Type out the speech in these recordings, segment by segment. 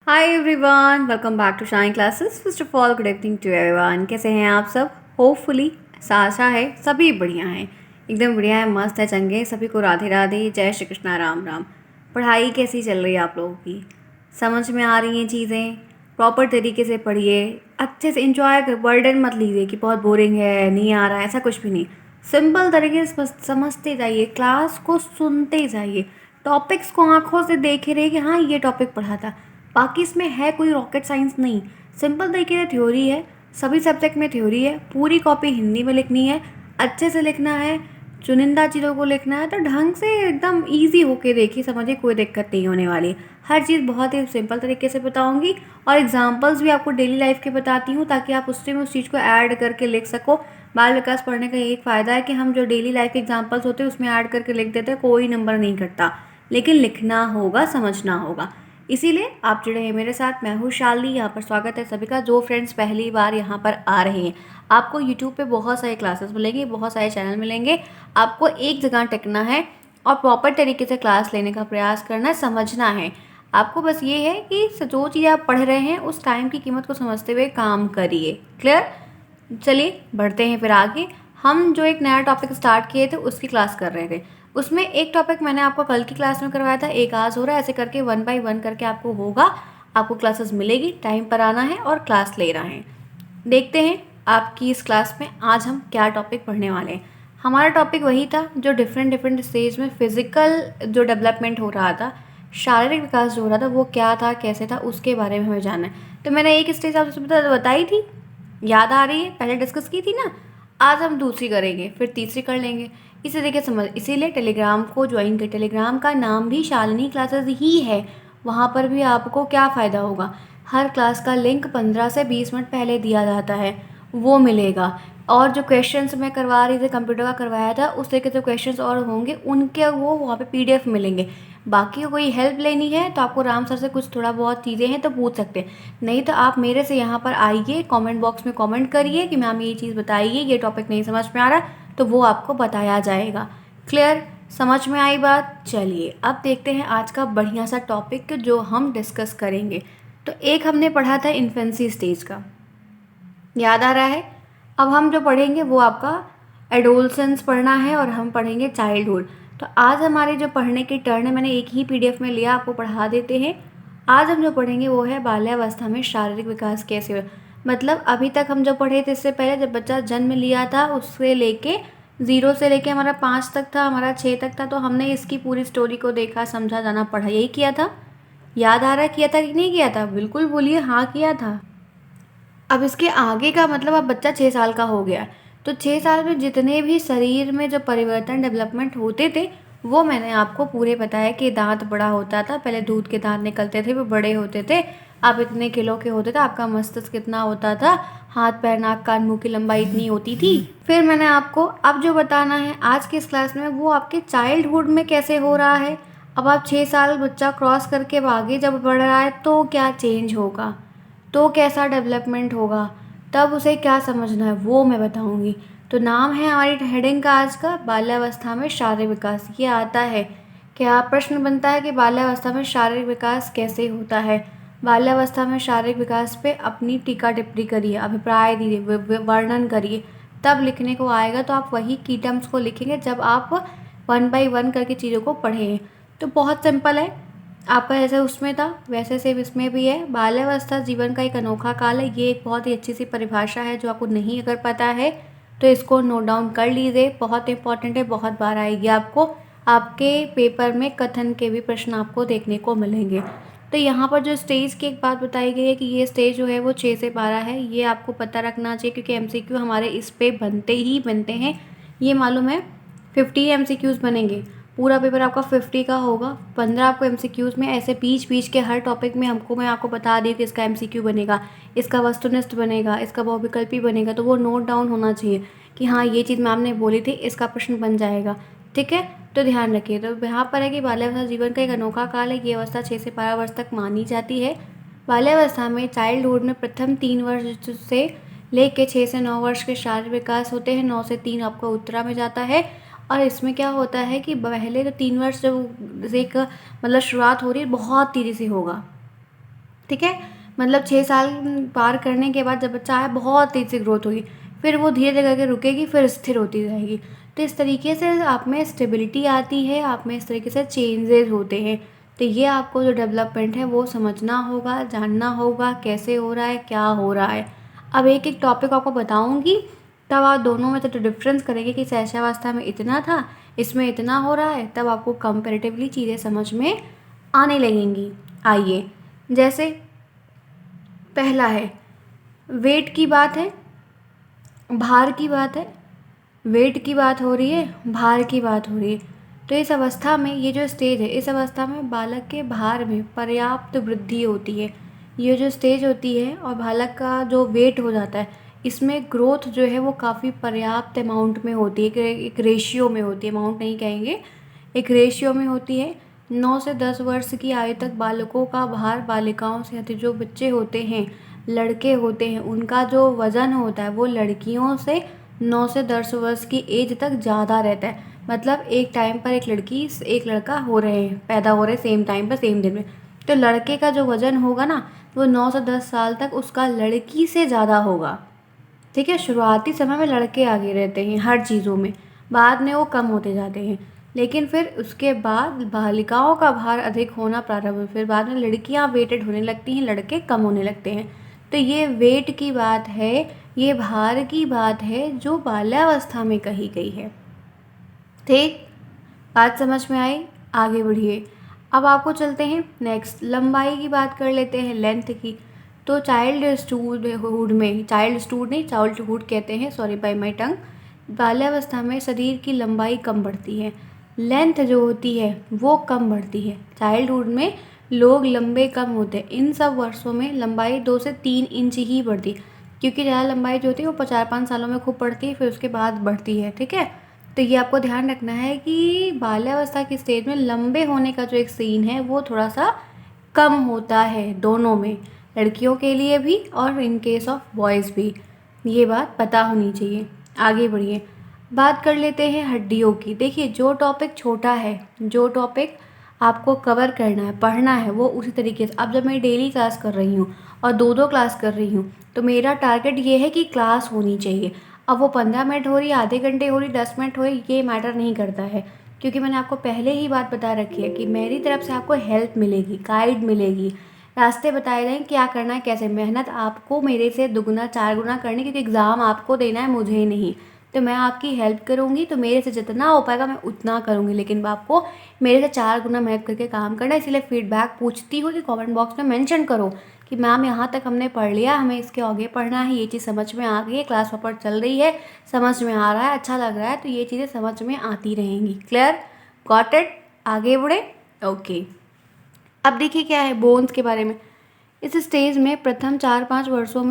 Hi everyone, welcome back to shine classes. First of all good evening to everyone. कैसे हैं आप सब? Hopefully आशा है सभी बढ़िया हैं, एकदम बढ़िया है, मस्त है, चंगे। सभी को राधे राधे, जय श्री कृष्णा, राम राम। पढ़ाई कैसी चल रही है आप लोगों की? समझ में आ रही हैं चीज़ें? प्रॉपर तरीके से पढ़िए, अच्छे से इंजॉय कर, बर्डन मत लीजिए कि बहुत बोरिंग है, नहीं आ रहा है, ऐसा कुछ भी नहीं। सिंपल तरीके से बस समझते जाइए, क्लास को सुनते जाइए, टॉपिक्स को आंखों से देखे रहिए कि हाँ ये टॉपिक पढ़ा था। बाकी इसमें है कोई रॉकेट साइंस नहीं, सिंपल तरीके से थ्योरी है। सभी सब्जेक्ट में थ्योरी है। पूरी कॉपी हिंदी में लिखनी है, अच्छे से लिखना है, चुनिंदा चीज़ों को लिखना है, तो ढंग से एकदम इजी होके देखिए, समझिए, कोई दिक्कत नहीं होने वाली। हर चीज़ बहुत ही सिंपल तरीके से बताऊंगी और एग्जांपल्स भी आपको डेली लाइफ के बताती हूँ, ताकि आप उससे में उस चीज़ को ऐड करके लिख सको। बाल विकास पढ़ने का यही फ़ायदा है कि हम जो डेली लाइफ के एग्जाम्पल्स होते हैं उसमें ऐड करके लिख देते हैं, कोई नंबर नहीं कटता, लेकिन लिखना होगा, समझना होगा। इसीलिए आप जुड़े हैं मेरे साथ। मैं हूँ शालिनी, यहाँ पर स्वागत है सभी का जो फ्रेंड्स पहली बार यहाँ पर आ रहे हैं। आपको यूट्यूब पे बहुत सारे क्लासेस मिलेंगे, बहुत सारे चैनल मिलेंगे। आपको एक जगह टिकना है और प्रॉपर तरीके से क्लास लेने का प्रयास करना है, समझना है। आपको बस ये है कि जो चीज़ आप पढ़ रहे हैं उस टाइम की कीमत को समझते हुए काम करिए। क्लियर? चलिए बढ़ते हैं फिर आगे। हम जो एक नया टॉपिक स्टार्ट किए थे उसकी क्लास कर रहे थे। उसमें एक टॉपिक मैंने आपको कल की क्लास में करवाया था, एक आज हो रहा है। ऐसे करके 1 बाय 1 करके आपको होगा, आपको क्लासेस मिलेगी, टाइम पर आना है और क्लास ले रहे हैं। देखते हैं आपकी इस क्लास में आज हम क्या टॉपिक पढ़ने वाले हैं। हमारा टॉपिक वही था जो डिफरेंट स्टेज में फिजिकल जो डेवलपमेंट हो रहा था, शारीरिक विकास जो हो रहा था, वो क्या था, कैसे था, उसके बारे में हमें जानना है। तो मैंने एक स्टेज आपसे बताई थी, याद आ रही है? पहले डिस्कस की थी ना। आज हम दूसरी करेंगे, फिर तीसरी कर लेंगे। इसी तरीके समझ, इसीलिए टेलीग्राम को ज्वाइन कर। टेलीग्राम का नाम भी शालिनी क्लासेस ही है। वहाँ पर भी आपको क्या फ़ायदा होगा, हर क्लास का लिंक 15 से 20 मिनट पहले दिया जाता है, वो मिलेगा। और जो क्वेश्चंस मैं करवा रही थी, कंप्यूटर का करवाया था, उस तरीके से क्वेश्चंस और होंगे, उनके वो वहाँ पे पीडीएफ मिलेंगे। बाकी कोई हेल्प लेनी है तो आपको राम सर से कुछ थोड़ा बहुत चीज़ें हैं तो पूछ सकते हैं, नहीं तो आप मेरे से यहाँ पर आइए, कमेंट बॉक्स में कमेंट करिए कि मैम ये चीज़ बताइए, ये टॉपिक नहीं समझ में आ रहा, तो वो आपको बताया जाएगा। क्लियर? समझ में आई बात? चलिए अब देखते हैं आज का बढ़िया सा टॉपिक जो हम डिस्कस करेंगे। तो एक हमने पढ़ा था इन्फेंसी स्टेज का, याद आ रहा है? अब हम जो पढ़ेंगे वो आपका एडोलसेंस पढ़ना है और हम पढ़ेंगे चाइल्डहुड। तो आज हमारे जो पढ़ने की टर्न है, मैंने एक ही पीडीएफ में लिया, आपको पढ़ा देते हैं। आज हम जो पढ़ेंगे वो है बाल्यावस्था में शारीरिक विकास कैसे हो। मतलब अभी तक हम जो पढ़े थे, इससे पहले जब बच्चा जन्म लिया था उससे लेके 0 से लेके हमारा 5 तक था, हमारा 6 तक था, तो हमने इसकी पूरी स्टोरी को देखा, समझा, जाना, पढ़ा, यही किया था। याद आ रहा है किया था कि नहीं किया था? बिल्कुल बोलिए, हाँ किया था। अब इसके आगे का मतलब, अब बच्चा 6 साल का हो गया, तो 6 साल में जितने भी शरीर में जो परिवर्तन डेवलपमेंट होते थे वो मैंने आपको पूरे बताया कि दांत बड़ा होता था, पहले दूध के दांत निकलते थे, वो बड़े होते थे, आप इतने किलो के होते थे, आपका मस्तिष्क कितना होता था, हाथ पैर नाक कान मुंह की लंबाई इतनी होती थी। फिर मैंने आपको अब जो बताना है आज की इस क्लास में, वो आपके चाइल्डहुड में कैसे हो रहा है। अब आप 6 साल बच्चा क्रॉस करके आगे जब बढ़ रहा है तो क्या चेंज होगा, तो कैसा डेवलपमेंट होगा, तब उसे क्या समझना है, वो मैं बताऊंगी। तो नाम है हमारी हेडिंग का आज का, बाल्यावस्था में शारीरिक विकास। ये आता है क्या, प्रश्न बनता है कि बाल्यावस्था में शारीरिक विकास कैसे होता है। बाल्यावस्था में शारीरिक विकास पे अपनी टीका टिप्पणी करिए, अभिप्राय दीजिए, वर्णन करिए, तब लिखने को आएगा। तो आप वही की टर्म्स को लिखेंगे जब आप 1 बाय 1 करके चीज़ों को पढ़ें। तो बहुत सिंपल है, आपका जैसे उसमें था वैसे सेम इसमें भी है। बाल्यावस्था जीवन का एक अनोखा काल है, ये एक बहुत ही अच्छी सी परिभाषा है, जो आपको नहीं अगर पता है तो इसको नोट डाउन कर लीजिए, बहुत इंपॉर्टेंट है, बहुत बार आएगी आपको। आपके पेपर में कथन के भी प्रश्न आपको देखने को मिलेंगे। तो यहाँ पर जो स्टेज की एक बात बताई गई है कि ये स्टेज जो है वो 6 से 12 है, ये आपको पता रखना चाहिए, क्योंकि एमसीक्यू हमारे इस पे बनते ही बनते हैं, ये मालूम है। 50 एमसीक्यूज़ बनेंगे, पूरा पेपर आपका 50 का होगा। 15 आपको एमसीक्यूज़ में ऐसे बीच बीच के हर टॉपिक में हमको, मैं आपको बता दी कि इसका एमसीक्यू बनेगा, इसका वस्तुनिष्ठ बनेगा, इसका बहुविकल्पी बनेगा, तो वो नोट डाउन होना चाहिए कि हाँ ये चीज़ मैम ने बोली थी, इसका प्रश्न बन जाएगा। ठीक है, तो ध्यान रखिए। तो यहाँ पर है कि बाल्यावस्था जीवन का एक अनोखा काल है, ये अवस्था 6 से 12 वर्ष तक मानी जाती है। बाल्यावस्था में चाइल्डहुड में प्रथम 3 वर्ष से लेके 6 से 9 वर्ष के शारीरिक विकास होते हैं। 9 से 3 आपका उत्तरा में जाता है। और इसमें क्या होता है कि पहले तो 3 वर्ष जब एक मतलब शुरुआत हो रही है बहुत तेज़ी से होगा, ठीक है। मतलब 6 साल पार करने के बाद जब बच्चा है बहुत तेज़ से ग्रोथ होगी, फिर वो धीरे धीरे करके रुकेगी, फिर स्थिर होती जाएगी। तो इस तरीके से आप में स्टेबिलिटी आती है, आप में इस तरीके से चेंजेस होते हैं। तो ये आपको जो डेवलपमेंट है वो समझना होगा, जानना होगा कैसे हो रहा है, क्या हो रहा है। अब एक एक टॉपिक आपको बताऊंगी, तब आप दोनों में तो डिफरेंस करेंगे कि शैशवावस्था में इतना था, इसमें इतना हो रहा है, तब आपको कंपैरेटिवली चीज़ें समझ में आने लगेंगी। आइए, जैसे पहला है, वेट की बात है, भार की बात है, वेट की बात हो रही है, भार की बात हो रही है। तो इस अवस्था में ये जो स्टेज है, इस अवस्था में बालक के भार में पर्याप्त वृद्धि होती है। ये जो स्टेज होती है और बालक का जो वेट हो जाता है, इसमें ग्रोथ जो है वो काफ़ी पर्याप्त अमाउंट में होती है, एक रेशियो में होती है, अमाउंट नहीं कहेंगे, एक रेशियो में होती है। 9 से 10 वर्ष की आयु तक बालकों का भार बालिकाओं से अधिक, जो बच्चे होते हैं, लड़के होते हैं, उनका जो वज़न होता है वो लड़कियों से 9 से 10 वर्ष की एज तक ज़्यादा रहता है। मतलब एक टाइम पर एक लड़की एक लड़का हो रहे हैं, पैदा हो रहे हैं सेम टाइम पर सेम दिन में, तो लड़के का जो वज़न होगा ना वो 9 से 10 साल तक उसका लड़की से ज़्यादा होगा। ठीक है, शुरुआती समय में लड़के आगे रहते हैं हर चीज़ों में, बाद में वो कम होते जाते हैं, लेकिन फिर उसके बाद बालिकाओं का भार अधिक होना प्रारंभ हुआ, फिर बाद में लड़कियां वेटेड होने लगती हैं, लड़के कम होने लगते हैं। तो ये वेट की बात है, ये भार की बात है जो बाल्यावस्था में कही गई है। ठीक, बात समझ में आई? आगे बढ़िए। अब आपको चलते हैं नेक्स्ट, लंबाई की बात कर लेते हैं, लेंथ की। तो चाइल्डहुड में, चाइल्डहुड नहीं, चाइल्डहुड कहते हैं, सॉरी बाय माय टंग, बाल्यावस्था में शरीर की लंबाई कम बढ़ती है, लेंथ जो होती है वो कम बढ़ती है। चाइल्डहुड में लोग लंबे कम होते हैं, इन सब वर्षों में लंबाई 2 से 3 इंच ही बढ़ती है, क्योंकि ज़्यादा लंबाई जो होती है वो 4-5 सालों में खूब बढ़ती है, फिर उसके बाद बढ़ती है। ठीक है, तो ये आपको ध्यान रखना है कि बाल्यावस्था की स्टेज में लंबे होने का जो एक सीन है वो थोड़ा सा कम होता है, दोनों में, लड़कियों के लिए भी और इन केस ऑफ बॉयज़ भी। ये बात पता होनी चाहिए। आगे बढ़िए, बात कर लेते हैं हड्डियों की। देखिए, जो टॉपिक छोटा है, जो टॉपिक आपको कवर करना है, पढ़ना है, वो उसी तरीके से, अब जब मैं डेली क्लास कर रही हूँ और 2-2 क्लास कर रही हूँ, तो मेरा टारगेट ये है कि क्लास होनी चाहिए। अब वो 15 मिनट हो रही, आधे घंटे हो रही, 10 मिनट हो रही, ये मैटर नहीं करता है, क्योंकि मैंने आपको पहले ही बात बता रखी है कि मेरी तरफ से आपको हेल्प मिलेगी, गाइड मिलेगी, रास्ते बताए जाएँ क्या करना है, कैसे। मेहनत आपको मेरे से दुगुना 4 गुना करनी, क्योंकि एग्ज़ाम आपको देना है, मुझे नहीं। तो मैं आपकी हेल्प करूँगी, तो मेरे से जितना हो पाएगा मैं उतना करूँगी, लेकिन आपको मेरे से 4 गुना मेहनत करके काम करना है। इसीलिए फीडबैक पूछती हूँ कि कमेंट बॉक्स में मेंशन करो कि मैम यहाँ तक हमने पढ़ लिया, हमें इसके आगे पढ़ना है, ये चीज़ समझ में आ गई है, क्लास प्रॉपर चल रही है, समझ में आ रहा है, अच्छा लग रहा है, तो ये चीज़ें समझ में आती रहेंगी। क्लियर? Got it? आगे बढ़े? ओके। अब देखिए क्या है बोन्स के बारे में। इस स्टेज में प्रथम 4-5 वर्षों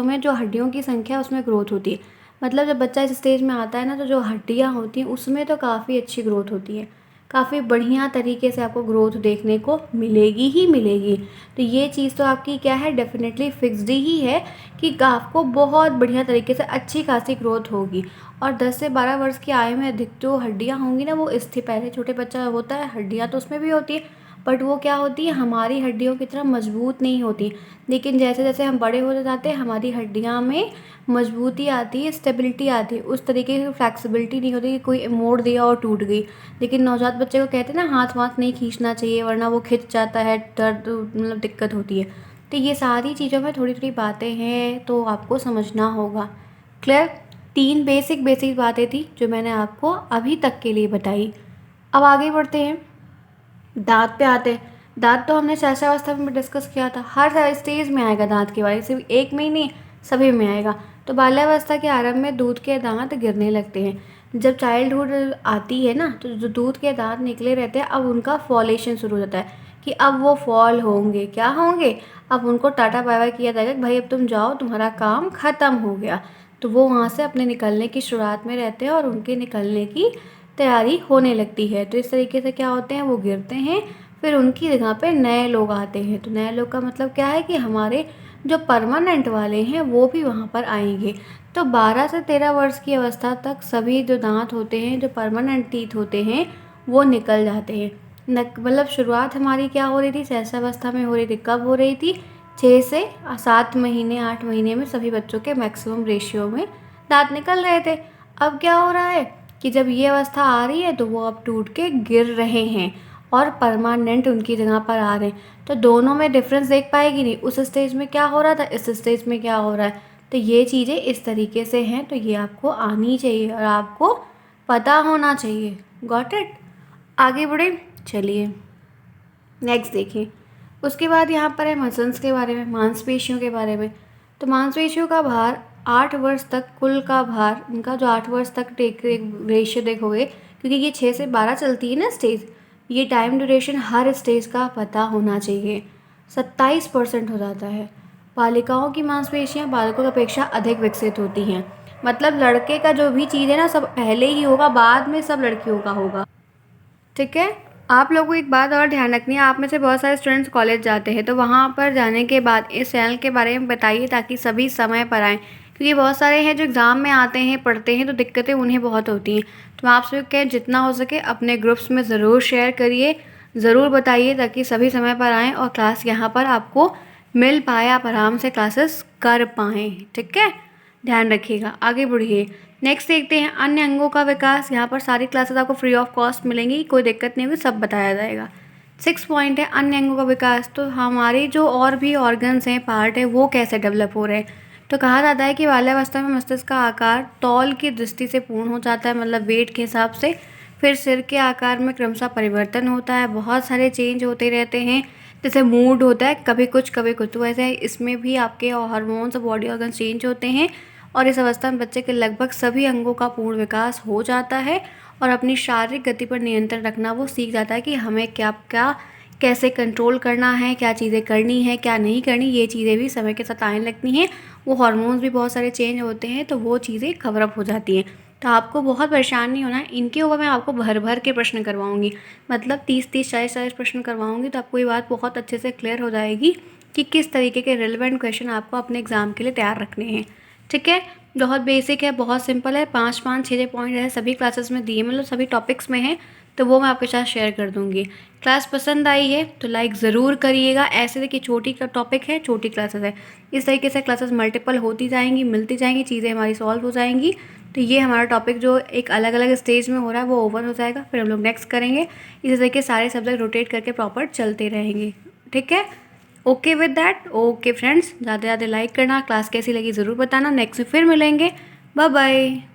में जो हड्डियों की संख्या उसमें ग्रोथ होती है। मतलब जब बच्चा इस स्टेज में आता है ना, तो जो हड्डियाँ होती हैं उसमें तो काफ़ी अच्छी ग्रोथ होती है, काफ़ी बढ़िया तरीके से आपको ग्रोथ देखने को मिलेगी ही मिलेगी। तो ये चीज़ तो आपकी क्या है, डेफिनेटली फिक्स्ड ही है कि आपको बहुत बढ़िया तरीके से अच्छी खासी ग्रोथ होगी। और 10 से 12 वर्ष की आयु में अधिक जो हड्डियाँ होंगी ना, वो स्थिर, पहले छोटे बच्चा होता है, हड्डियाँ तो उसमें भी होती है, बट वो क्या होती है, हमारी हड्डियों की तरह मजबूत नहीं होती। लेकिन जैसे जैसे हम बड़े होते जाते हैं, हमारी हड्डियाँ में मजबूती आती है, स्टेबिलिटी आती है, उस तरीके की फ्लेक्सिबिलिटी नहीं होती कि कोई मोड़ दिया और टूट गई। लेकिन नवजात बच्चे को कहते हैं ना, हाथ वाथ नहीं खींचना चाहिए वरना वो खिंच जाता है, दर्द मतलब दिक्कत होती है। तो ये सारी चीज़ों में थोड़ी थोड़ी बातें हैं, तो आपको समझना होगा। क्लियर? 3 बेसिक बेसिक बातें थी जो मैंने आपको अभी तक के लिए बताई। अब आगे बढ़ते हैं, दाँत पे आते हैं। दाँत तो हमने शैशवावस्था में डिस्कस किया था, हर स्टेज में आएगा दाँत के बारे, सिर्फ एक में ही नहीं, सभी में आएगा। तो बाल्यावस्था के आरंभ में दूध के दाँत गिरने लगते हैं। जब चाइल्डहुड आती है ना, तो जो दूध के दाँत निकले रहते हैं, अब उनका फॉलेशन शुरू हो जाता है कि अब वो फॉल होंगे, क्या होंगे, अब उनको टाटा बाय बाय किया जाएगा कि भाई अब तुम जाओ, तुम्हारा काम ख़त्म हो गया। तो वो वहाँ से अपने निकलने की शुरुआत में रहते हैं और उनके निकलने की तैयारी होने लगती है। तो इस तरीके से क्या होते हैं, वो गिरते हैं, फिर उनकी जगह पे नए लोग आते हैं। तो नए लोग का मतलब क्या है कि हमारे जो परमानेंट वाले हैं वो भी वहाँ पर आएंगे। तो 12 से 13 वर्ष की अवस्था तक सभी जो दांत होते हैं, जो परमानेंट टीथ होते हैं, वो निकल जाते हैं। मतलब शुरुआत हमारी क्या हो रही थी, शैशवावस्था में हो रही थी, कब हो रही थी, 6 से 7 महीने 8 महीने में सभी बच्चों के मैक्सिमम रेशियो में दांत निकल रहे थे। अब क्या हो रहा है कि जब ये अवस्था आ रही है तो वो अब टूट के गिर रहे हैं और परमानेंट उनकी जगह पर आ रहे हैं। तो दोनों में डिफरेंस देख पाएगी नहीं, उस स्टेज में क्या हो रहा था, इस स्टेज में क्या हो रहा है। तो ये चीज़ें इस तरीके से हैं, तो ये आपको आनी चाहिए और आपको पता होना चाहिए। Got it? आगे बढ़े, चलिए नेक्स्ट देखिए। उसके बाद यहाँ पर है मसल्स के बारे में, मांसपेशियों के बारे में। तो मांसपेशियों का भार 8 वर्ष तक, कुल का भार इनका जो 8 वर्ष तक टेक रेशियो देखोगे, क्योंकि ये 6 से 12 चलती है ना स्टेज, ये टाइम ड्यूरेशन हर स्टेज का पता होना चाहिए। 27% हो जाता है। बालिकाओं की मांसपेशियाँ बालकों की अपेक्षा अधिक विकसित होती हैं। मतलब लड़के का जो भी चीज़ है ना, सब पहले ही होगा, बाद में सब लड़कियों का होगा। ठीक है। आप लोगों को एक बात और ध्यान रखनी है, आप में से बहुत सारे स्टूडेंट्स कॉलेज जाते हैं, तो वहाँ पर जाने के बाद इस चैनल के बारे में बताइए ताकि सभी समय पर आएँ, क्योंकि बहुत सारे हैं जो एग्ज़ाम में आते हैं, पढ़ते हैं, तो दिक्कतें उन्हें बहुत होती हैं। तो मैं आपसे कहें जितना हो सके अपने ग्रुप्स में ज़रूर शेयर करिए, ज़रूर बताइए ताकि सभी समय पर आएँ और क्लास यहाँ पर आपको मिल पाए, आप आराम से क्लासेस कर पाएँ। ठीक है, ध्यान रखिएगा। आगे बढ़िए, नेक्स्ट देखते हैं अन्य अंगों का विकास। यहाँ पर सारी क्लासेस आपको फ्री ऑफ कॉस्ट मिलेंगी, कोई दिक्कत नहीं होगी, सब बताया जाएगा। 6 पॉइंट है अन्य अंगों का विकास। तो हमारे जो और भी ऑर्गन्स हैं, पार्ट है, वो कैसे डेवलप हो रहे हैं। तो कहा जाता है कि बाल्यावस्था में मस्तिष्क का आकार तौल की दृष्टि से पूर्ण हो जाता है, मतलब वेट के हिसाब से। फिर सिर के आकार में क्रमशः परिवर्तन होता है, बहुत सारे चेंज होते रहते हैं, जैसे मूड होता है कभी कुछ कभी कुछ, तो वैसे इसमें भी आपके हार्मोन्स और बॉडी ऑर्गन चेंज होते हैं। और इस अवस्था में बच्चे के लगभग सभी अंगों का पूर्ण विकास हो जाता है और अपनी शारीरिक गति पर नियंत्रण रखना वो सीख जाता है कि हमें क्या क्या कैसे कंट्रोल करना है, क्या चीज़ें करनी है, क्या नहीं करनी। ये चीज़ें भी समय के साथ आने लगती हैं। वो हार्मोन्स भी बहुत सारे चेंज होते हैं, तो वो चीज़ें कवर अप हो जाती हैं। तो आपको बहुत परेशान नहीं होना है। इनके ऊपर मैं आपको भर भर के प्रश्न करवाऊँगी, मतलब 30-30, 40-40 प्रश्न करवाऊँगी, तो आपको ये बात बहुत अच्छे से क्लियर हो जाएगी कि किस तरीके के रिलेवेंट क्वेश्चन आपको अपने एग्ज़ाम के लिए तैयार रखने हैं। ठीक है, बहुत बेसिक है, बहुत सिंपल है, 5-5, 6 पॉइंट है, सभी क्लासेस में दिए, मतलब सभी टॉपिक्स में हैं, तो वो मैं आपके साथ शेयर कर दूँगी। क्लास पसंद आई है तो लाइक ज़रूर करिएगा। ऐसे देखिए छोटी का टॉपिक है, छोटी क्लासेस है, इस तरीके से क्लासेस मल्टीपल होती जाएंगी, मिलती जाएंगी, चीज़ें हमारी सॉल्व हो जाएंगी। तो ये हमारा टॉपिक जो एक अलग अलग स्टेज में हो रहा है वो ओवर हो जाएगा, फिर हम लोग नेक्स्ट करेंगे। इसी तरीके सारे सब्जेक्ट रोटेट करके प्रॉपर चलते रहेंगे। ठीक है, okay with that. Okay friends, ज़्यादा ज़्यादा लाइक करना, क्लास कैसी लगी ज़रूर बताना। नेक्स्ट में फिर मिलेंगे, बाय बाय।